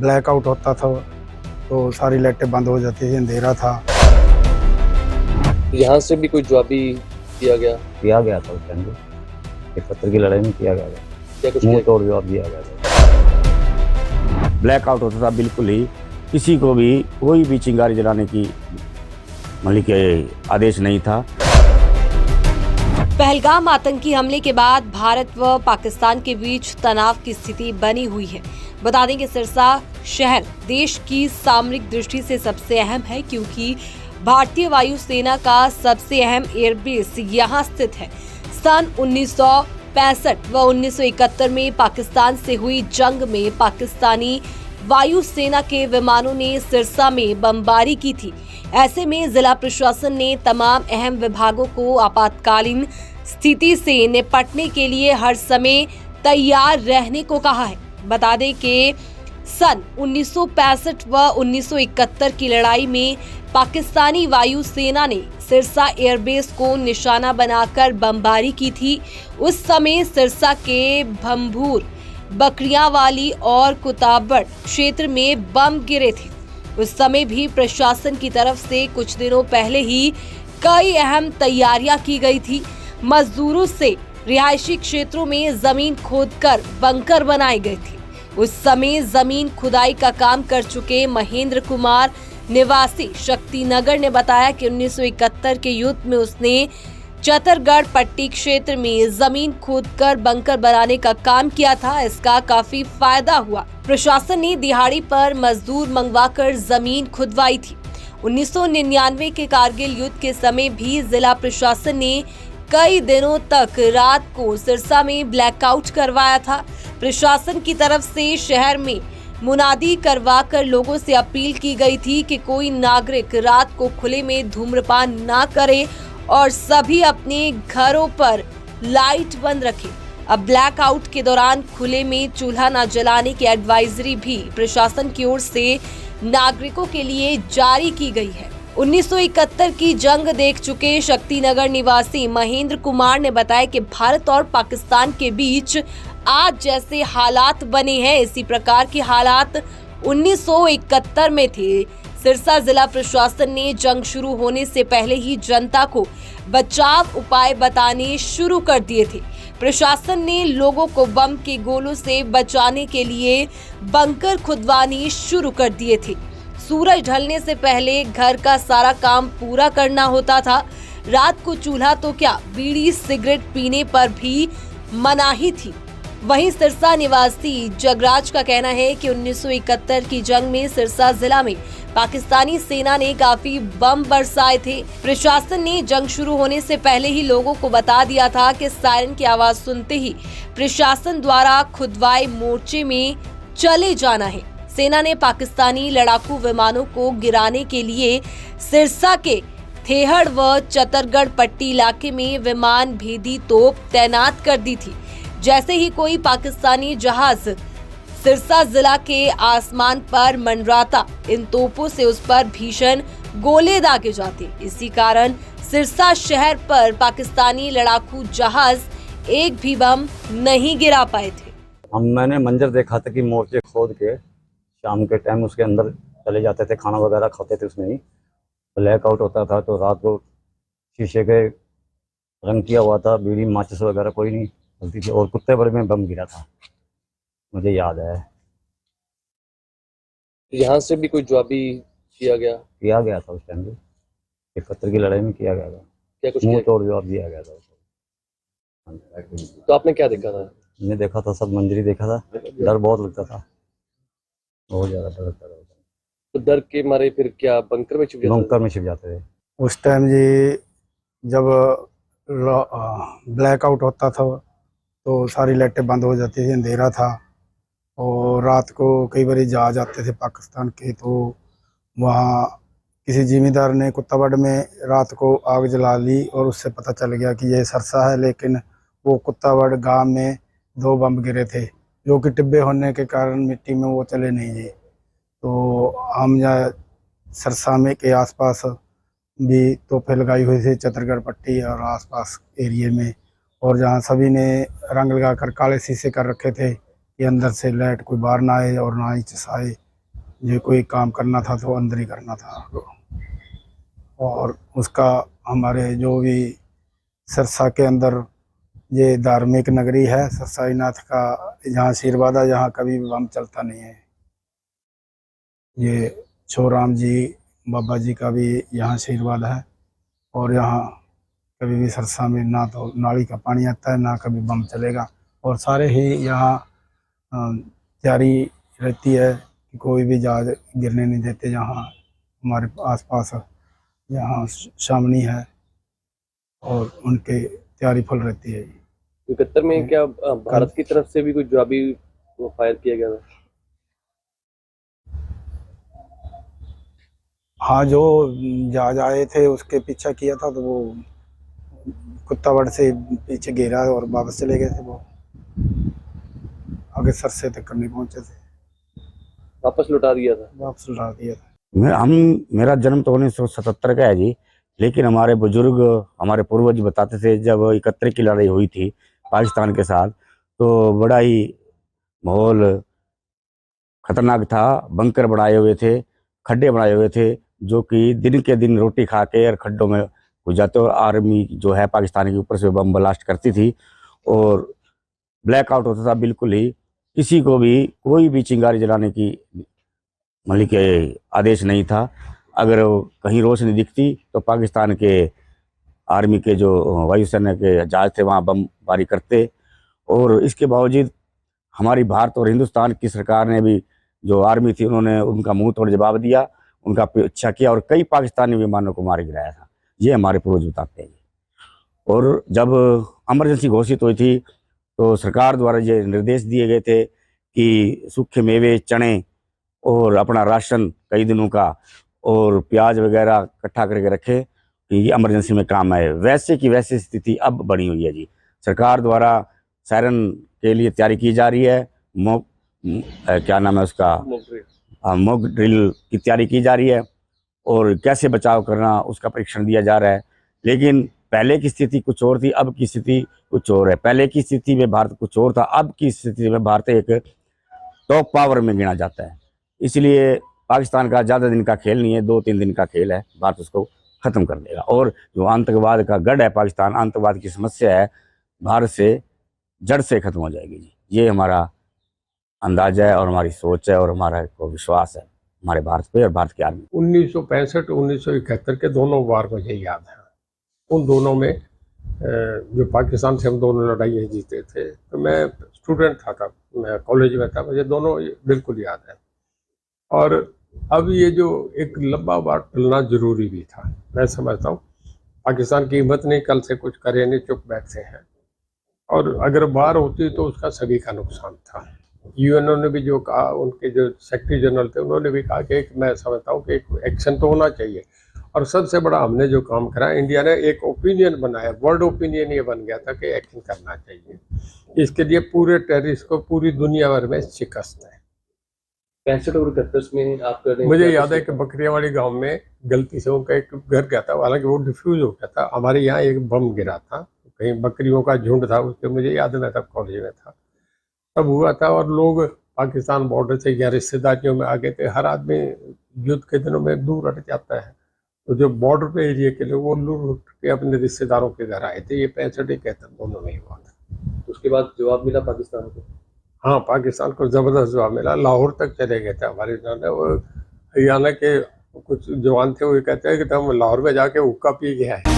Blackout होता था तो सारी लाइटें बंद हो जाती थी, अंधेरा था। यहाँ से भी कोई जवाबी दिया गया था उस टाइम पे 71 की लड़ाई में किया गया था। क्या कुछ मुंह किया तोड़ जवाब दिया गया था। ब्लैकआउट होता था बिल्कुल ही, किसी को भी कोई भी चिंगारी जलाने की मतलब कि आदेश नहीं था। पहलगाम आतंकी हमले के बाद भारत व पाकिस्तान के बीच तनाव की स्थिति बनी हुई है। बता दें कि सिरसा शहर देश की सामरिक दृष्टि से सबसे अहम है, क्योंकि भारतीय वायुसेना का सबसे अहम एयरबेस यहां स्थित है। सन 1965 व 1971 में पाकिस्तान से हुई जंग में पाकिस्तानी वायुसेना के विमानों ने सिरसा में बमबारी की थी। ऐसे में जिला प्रशासन ने तमाम अहम विभागों को आपातकालीन स्थिति से निपटने के लिए हर समय तैयार रहने को कहा है। बता दें कि सन 1965 व 1971 की लड़ाई में पाकिस्तानी वायुसेना ने सिरसा एयरबेस को निशाना बनाकर बमबारी की थी। उस समय सिरसा के भंभूर, बकरियावाली और कुताबड़ क्षेत्र में बम गिरे थे। उस समय भी प्रशासन की तरफ से कुछ दिनों पहले ही कई अहम तैयारियां की गई थी। मजदूरों से रिहायशी क्षेत्रों में जमीन खोदकर बंकर बनाए गए थे। उस समय जमीन खुदाई का काम कर चुके महेंद्र कुमार निवासी शक्तिनगर ने बताया कि 1971 के युद्ध में उसने चतरगढ़ पट्टी क्षेत्र में जमीन खोदकर बंकर बनाने का काम किया था। इसका काफी फायदा हुआ। प्रशासन ने दिहाड़ी पर मजदूर मंगवाकर जमीन खुदवाई थी। 1999 के कारगिल युद्ध के समय भी जिला प्रशासन ने कई दिनों तक रात को सिरसा में ब्लैकआउट करवाया था। प्रशासन की तरफ से शहर में मुनादी करवाकर लोगों से अपील की गई थी कि कोई नागरिक रात को खुले में धूम्रपान ना करे और सभी अपने घरों पर लाइट बंद रखें। अब ब्लैकआउट के दौरान खुले में चूल्हा न जलाने की एडवाइजरी भी प्रशासन की ओर से नागरिकों के लिए जारी की गई है। 1971 की जंग देख चुके शक्तिनगर निवासी महेंद्र कुमार ने बताया कि भारत और पाकिस्तान के बीच आज जैसे हालात बने हैं, इसी प्रकार के हालात 1971 में थे। सिरसा जिला प्रशासन ने जंग शुरू होने से पहले ही जनता को बचाव उपाय बताने शुरू कर दिए थे। प्रशासन ने लोगों को बम के गोलों से बचाने के लिए बंकर खुदवाने शुरू कर दिए थे। सूरज ढलने से पहले घर का सारा काम पूरा करना होता था। रात को चूल्हा तो क्या, बीड़ी सिगरेट पीने पर भी मनाही थी। वहीं सिरसा निवासी जगराज का कहना है कि 1971 की जंग में सिरसा जिला में पाकिस्तानी सेना ने काफी बम बरसाए थे। प्रशासन ने जंग शुरू होने से पहले ही लोगों को बता दिया था कि सायरन की आवाज सुनते ही प्रशासन द्वारा खुदवाए मोर्चे में चले जाना है। सेना ने पाकिस्तानी लड़ाकू विमानों को गिराने के लिए सिरसा के थेहड़ व चतरगढ़ पट्टी इलाके में विमान भेदी तोप तैनात कर दी थी। जैसे ही कोई पाकिस्तानी जहाज सिरसा जिला के आसमान पर मंडराता, इन तोपों से उस पर भीषण गोले दागे जाते। इसी कारण सिरसा शहर पर पाकिस्तानी लड़ाकू जहाज एक भी बम नहीं गिरा पाए थे। मैंने मंजर देखा था कि मोर्चे खोद के शाम के टाइम उसके अंदर चले जाते थे, खाना वगैरह खाते थे उसमें ही। ब्लैकआउट होता था तो रात को शीशे के रंग किया हुआ था, बीड़ी माचिस वगैरह कोई नहीं चलती थी और कुत्ते बड़े में बम गिरा था, मुझे याद है। यहाँ से भी कोई जवाबी किया गया था उस टाइम पे 71 की लड़ाई में किया गया था। क्या कुछ मुंह किया तोड़ जवाब दिया गया था। तो आपने क्या देखा था? मैंने देखा था, सब मंजरी देखा था। डर बहुत लगता था, बहुत ज्यादा डर लगता था। तो डर के मारे फिर क्या बंकर में छिप जाते थे। उस टाइम जी जब ब्लैकआउट होता था तो सारी लाइटें बंद हो जाती थी, अंधेरा था। और रात को कई बार जहाज आते थे पाकिस्तान के, तो वहाँ किसी जिम्मेदार ने कुत्ताबड़ में रात को आग जला ली और उससे पता चल गया कि ये सरसा है। लेकिन वो कुत्ताबड़ गांव में 2 बम गिरे थे, जो कि टिब्बे होने के कारण मिट्टी में वो चले नहीं जी। तो हम यहाँ सरसा में के आसपास भी तोपें लगाई हुई थी, चतरगढ़ पट्टी और आसपास एरिए में। और जहाँ सभी ने रंग लगाकर काले शीशे कर रखे थे कि अंदर से लाइट कोई बाहर ना आए और ना ही चसाए। ये कोई काम करना था तो अंदर ही करना था। और उसका हमारे जो भी सिरसा के अंदर ये धार्मिक नगरी है सरसाईनाथ का, यहाँ आशीर्वाद है, यहाँ कभी भी बम चलता नहीं है। ये छोराम जी बाबा जी का भी यहाँ आशीर्वाद है। और यहाँ कभी भी सरसा में ना तो नाली का पानी आता है ना कभी बम चलेगा। और सारे ही यहाँ तैयारी रहती है कि कोई भी जहाज गिरने नहीं देते। यहाँ हमारे आसपास यहाँ सामनी है और उनके तैयारी फुल रहती है। 71 में क्या भारत की तरफ से भी कुछ जवाबी फायर किया गया था? हाँ, जो जहाज आए थे उसके पीछा किया था तो वो कुत्तावड़ से पीछे घेरा और वापस चले गए थे। वो आगे सरसे तक नहीं पहुंचे थे, वापस लौटा दिया था। वापस लौटा दिया था। मेरा जन्म तो 1977 का है जी, लेकिन हमारे बुजुर्ग हमारे पूर्वज बताते थे जब 71 की लड़ाई हुई थी पाकिस्तान के साथ तो बड़ा ही माहौल खतरनाक था। बंकर बनाए हुए थे, खड्डे बनाए हुए थे, जो कि दिन के दिन रोटी खा के और खड्डों में घुस जाते और आर्मी जो है पाकिस्तान के ऊपर से बम ब्लास्ट करती थी और ब्लैकआउट होता था बिल्कुल ही। किसी को भी कोई भी चिंगारी जलाने की मतलब के आदेश नहीं था। अगर कहीं रोशनी दिखती तो पाकिस्तान के आर्मी के जो वायुसेना के जहाज थे वहाँ बमबारी करते। और इसके बावजूद हमारी भारत और हिंदुस्तान की सरकार ने भी जो आर्मी थी उन्होंने उनका मुंह तोड़ जवाब दिया, उनका पीछा किया और कई पाकिस्तानी विमानों को मार गिराया था। ये हमारे पूर्वज बताते हैं। और जब इमरजेंसी घोषित हुई थी तो सरकार द्वारा ये निर्देश दिए गए थे कि सूखे मेवे, चने और अपना राशन कई दिनों का और प्याज वगैरह इकट्ठा करके रखे कि ये इमरजेंसी में काम आए। वैसे की वैसी स्थिति अब बनी हुई है जी। सरकार द्वारा सायरन के लिए तैयारी की जा रही है, क्या नाम है उसका, मॉक ड्रिल की तैयारी की जा रही है और कैसे बचाव करना उसका परीक्षण दिया जा रहा है। लेकिन पहले की स्थिति कुछ और थी, अब की स्थिति कुछ और है। पहले की स्थिति में भारत कुछ और था, अब की स्थिति में भारत एक टॉप पावर में गिना जाता है। इसलिए पाकिस्तान का ज़्यादा दिन का खेल नहीं है, 2-3 दिन का खेल है। भारत उसको ख़त्म कर देगा और जो आतंकवाद का गढ़ है पाकिस्तान, आतंकवाद की समस्या है, भारत से जड़ से ख़त्म हो जाएगी जी। ये हमारा अंदाजा है और हमारी सोच है और हमारा को विश्वास है हमारे भारत पे और भारत की आर्मी। 1965-1971 के दोनों वार मुझे याद है। उन दोनों में जो पाकिस्तान से हम दोनों लड़ाइयाँ जीते थे तो मैं स्टूडेंट था तब, मैं कॉलेज में था, मुझे दोनों बिल्कुल याद है। और अब ये जो एक लंबा वार टलना जरूरी भी था, मैं समझता हूँ। पाकिस्तान की हिम्मत नहीं कल से कुछ करे नहीं, चुप बैठते हैं। और अगर वार होती तो उसका सभी का नुकसान था। यूएनओ ने भी जो कहा, उनके जो सेक्रेटरी जनरल थे उन्होंने भी कहा कि मैं समझता हूँ कि एक एक्शन तो होना चाहिए। और सबसे बड़ा हमने जो काम करा, इंडिया ने एक ओपिनियन बनाया, वर्ल्ड ओपिनियन ये बन गया था कि एक्शन करना चाहिए। इसके लिए पूरे टेररिस्ट को पूरी दुनिया भर में शिकस्त है। 65 और 71 में आप मुझे याद है कि बकरियावाड़ी गांव में गलती से उनका एक घर गया था, हालांकि वो डिफ्यूज हो गया था। हमारे यहाँ एक बम गिरा था, कहीं बकरियों का झुंड था, उसके मुझे याद नहीं, तब कॉलेज में था, तब हुआ था। और लोग पाकिस्तान बॉर्डर से या रिश्तेदारियों में आ गए थे। हर आदमी युद्ध के दिनों में दूर हट जाता है, तो जो बॉर्डर पे एरिया के लोग वो लूट के अपने रिश्तेदारों के घर आए थे। ये 65-71 दोनों में हुआ था। उसके बाद जवाब मिला पाकिस्तान को? हाँ, पाकिस्तान को ज़बरदस्त जवाब मिला। लाहौर तक चले गए थे हमारे जाने। वो हरियाणा के कुछ जवान थे, वो कहते हैं कि तुम लाहौर में जाके हुक्का पी गया है।